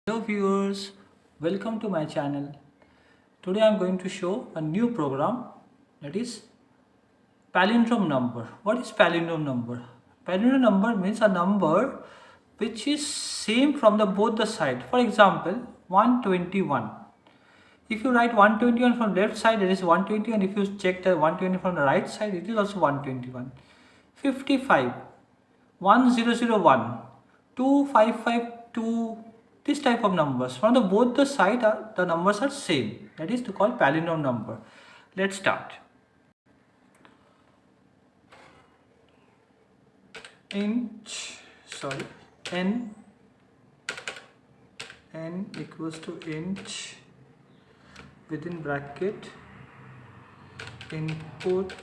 Hello viewers, welcome to my channel. Today I am going to show a new program, that is palindrome number. What is palindrome number? Palindrome number means a number which is same from the both the side. For example, 121. If you write 121 from left side, it is 120, and if you check the 120 from the right side, it is also 121. 55, 1001, 2552, this type of numbers from the both the side the numbers are same, that is to call palindrome number. Let's start. N equals to inch, within bracket, input,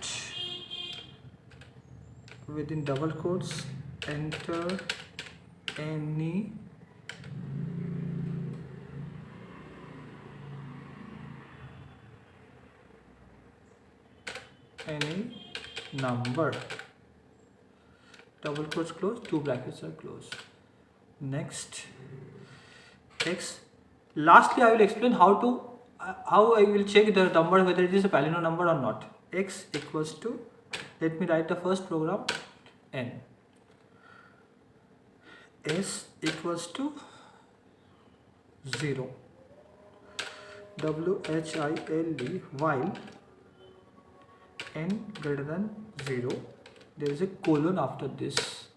within double quotes, enter any number, double quotes close, two brackets are closed. Next, x. Lastly, I will explain how I will check the number whether it is a palindrome number or not. X equals to, let me write the first program, n. S equals to 0, WHILE, while n greater than 0, there is a colon after this.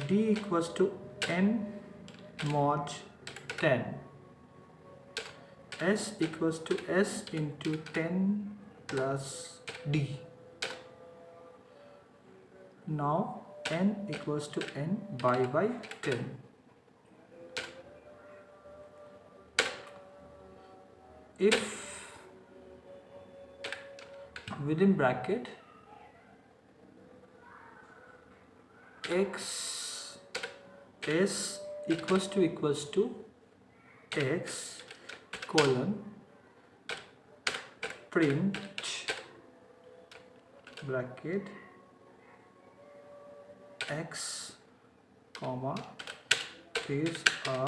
D equals to n mod 10. S equals to S into 10 plus D. Now n equals to n by 10. If within bracket x s equals to x colon print bracket x comma is a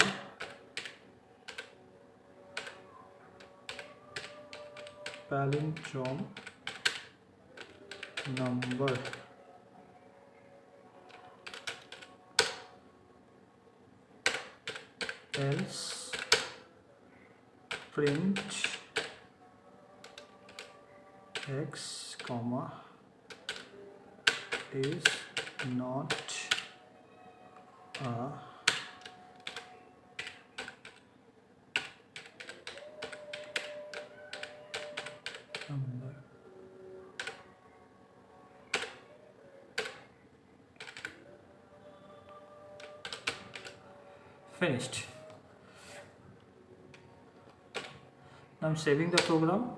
palindrome number, else print x comma is not a number. Finished. Now I'm saving the program.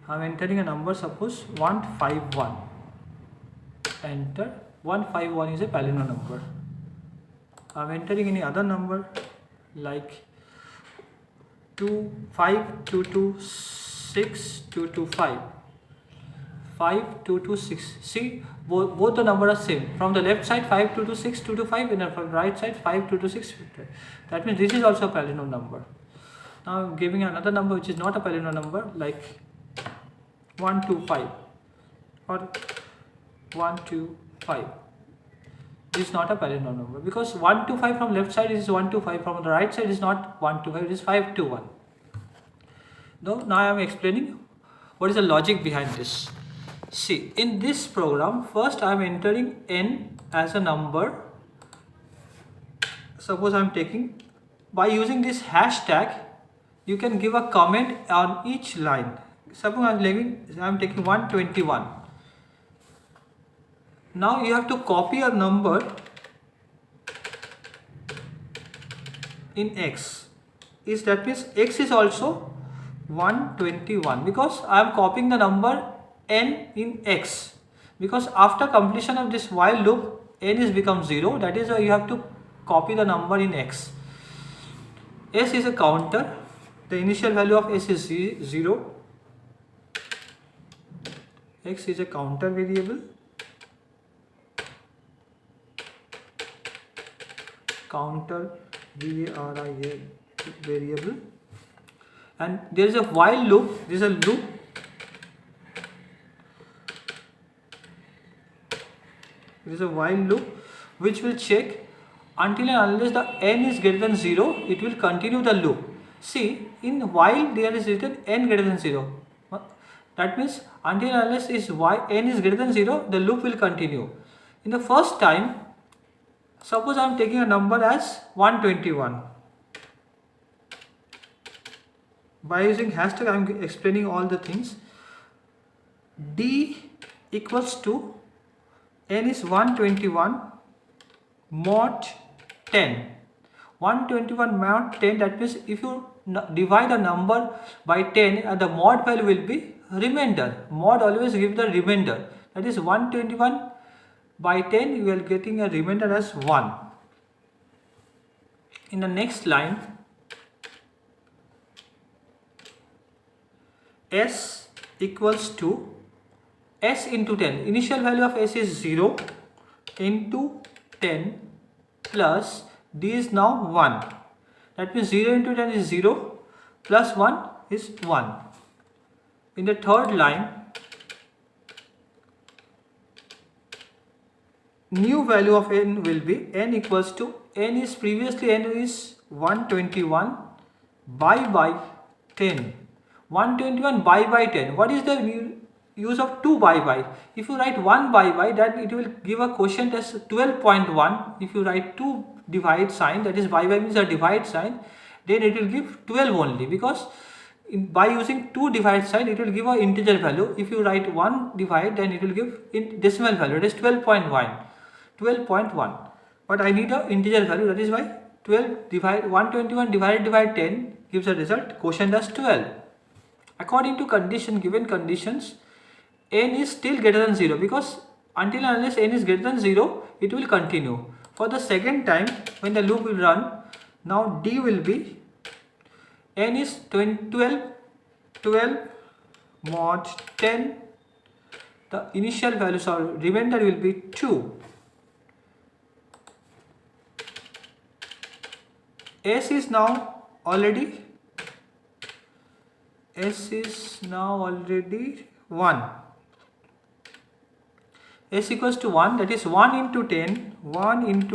I'm entering a number, suppose 151. Enter. 151 is a palindrome number. I'm entering any other number like 25226 5226. See, both the numbers are same. From the left side 5226 225, and from the right side 5226. That means this is also a palindrome number. Now I'm giving another number which is not a palindrome number like 125 or 125. This is not a palindrome number because 125 from left side is 125, from the right side is not 125, it is 521. Now I am explaining what is the logic behind this. See, in this program, first I am entering n as a number. Suppose I am taking, by using this hashtag, you can give a comment on each line. Suppose I am taking 121. Now you have to copy a number in x. That means x is also 121 because I am copying the number n in x, because after completion of this while loop n is become 0, that is why you have to copy the number in x. S is a counter, the initial value of s is 0, x is a counter variable, counter variable, and there is a while loop. This is a loop. This is a while loop which will check until and unless the n is greater than 0, it will continue the loop. See, in while there is written n greater than 0. That means until and unless n is greater than 0, the loop will continue. In the first time, suppose I am taking a number as 121. By using hashtag, I am explaining all the things. D equals to n is 121 mod 10. 121 mod 10, that means if you divide a number by 10, the mod value will be remainder. Mod always gives the remainder. That is 121 by 10, you are getting a remainder as 1. In the next line, s equals to s into 10. Initial value of s is 0 into 10 plus d is now 1. That means 0 into 10 is 0 plus 1 is 1. In the third line, new value of n will be n equals to n is 121 by 10. 121 by 10. What is the use of 2 by? If you write 1 by, then it will give a quotient as 12.1. If you write 2 divide sign, that is by means a divide sign, then it will give 12 only, because by using 2 divide sign it will give an integer value. If you write 1 divide, then it will give in decimal value, that is 12.1. But I need an integer value, that is why 121 divided by 10 gives a result quotient as 12. According to given conditions, n is still greater than 0, because until and unless n is greater than 0, it will continue. For the second time, when the loop will run, now d will be n is 12 mod 10. The initial values or remainder will be 2. S is now already 1. S equals to 1, that is 1 into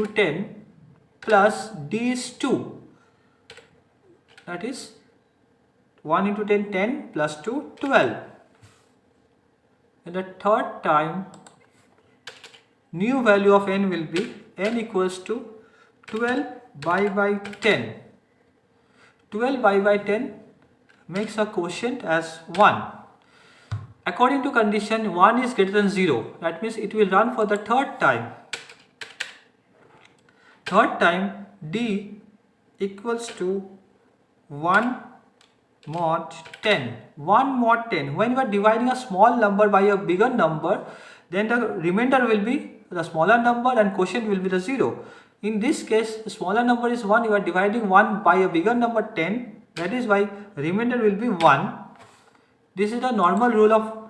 10 plus d is 2. That is 1 into 10 plus 2, 12. In the third time, new value of n will be n equals to 12 by 10. 12 by 10 makes a quotient as 1. According to condition, 1 is greater than 0. That means it will run for the third time. Third time, d equals to 1 mod 10. 1 mod 10. When you are dividing a small number by a bigger number, then the remainder will be the smaller number and quotient will be the 0. In this case, the smaller number is 1. You are dividing 1 by a bigger number 10. That is why remainder will be 1. This is the normal rule of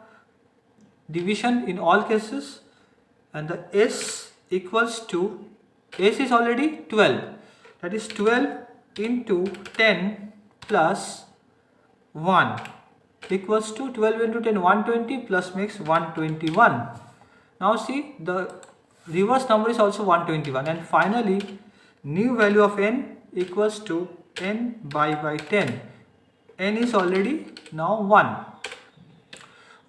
division in all cases. And the s equals to, s is already 12. That is 12 into 10 plus 1 equals to 12 into 10, 120 plus makes 121. Now see, the reverse number is also 121. And finally, new value of n equals to n by 10. N is already now 1.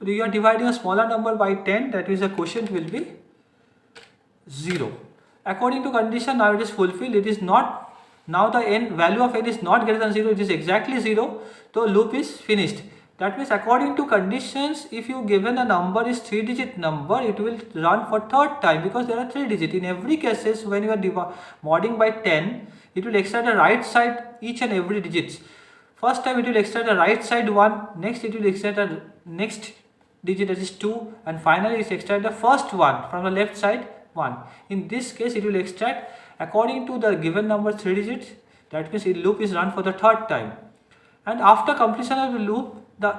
You are dividing a smaller number by 10, that is the quotient will be 0. According to condition, now it is fulfilled. It is not, now the value of n is not greater than 0, it is exactly 0. So loop is finished. That means according to conditions, if you given a number is 3-digit number, it will run for third time, because there are 3 digits. In every cases, when you are modding by 10, it will extract the right side each and every digits. First time it will extract the right side 1, next it will extract the next digit, that is 2, and finally it will extract the first one from the left side 1. In this case, it will extract according to the given number 3 digits. That means the loop is run for the third time. And after completion of the loop, the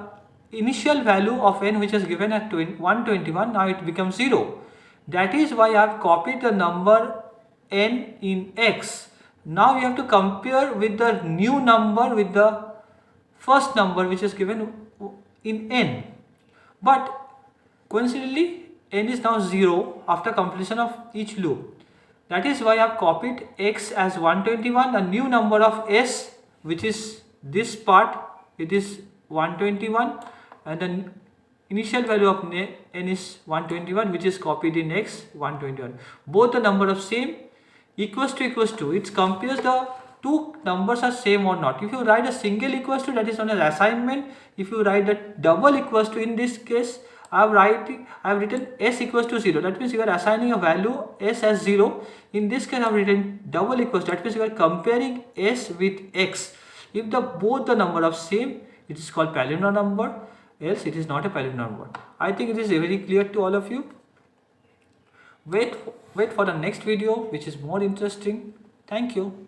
initial value of n, which is given at 121, now it becomes 0. That is why I have copied the number n in x. Now you have to compare with the new number with the first number which is given in n. But coincidentally n is now 0 after completion of each loop. That is why I have copied x as 121, a new number of s, which is this part, it is 121, and the initial value of n is 121, which is copied in x 121. Both the number of same equals to, it compares the two numbers are same or not. If you write a single equals to, that is known as assignment. If you write a double equals to, in this case I have written s equals to 0. That means you are assigning a value s as 0. In this case I have written double equals to, that means you are comparing s with x. If both the number are same, it is called palindrome number, else it is not a palindrome number. I think it is very clear to all of you. Wait for the next video which is more interesting. Thank you.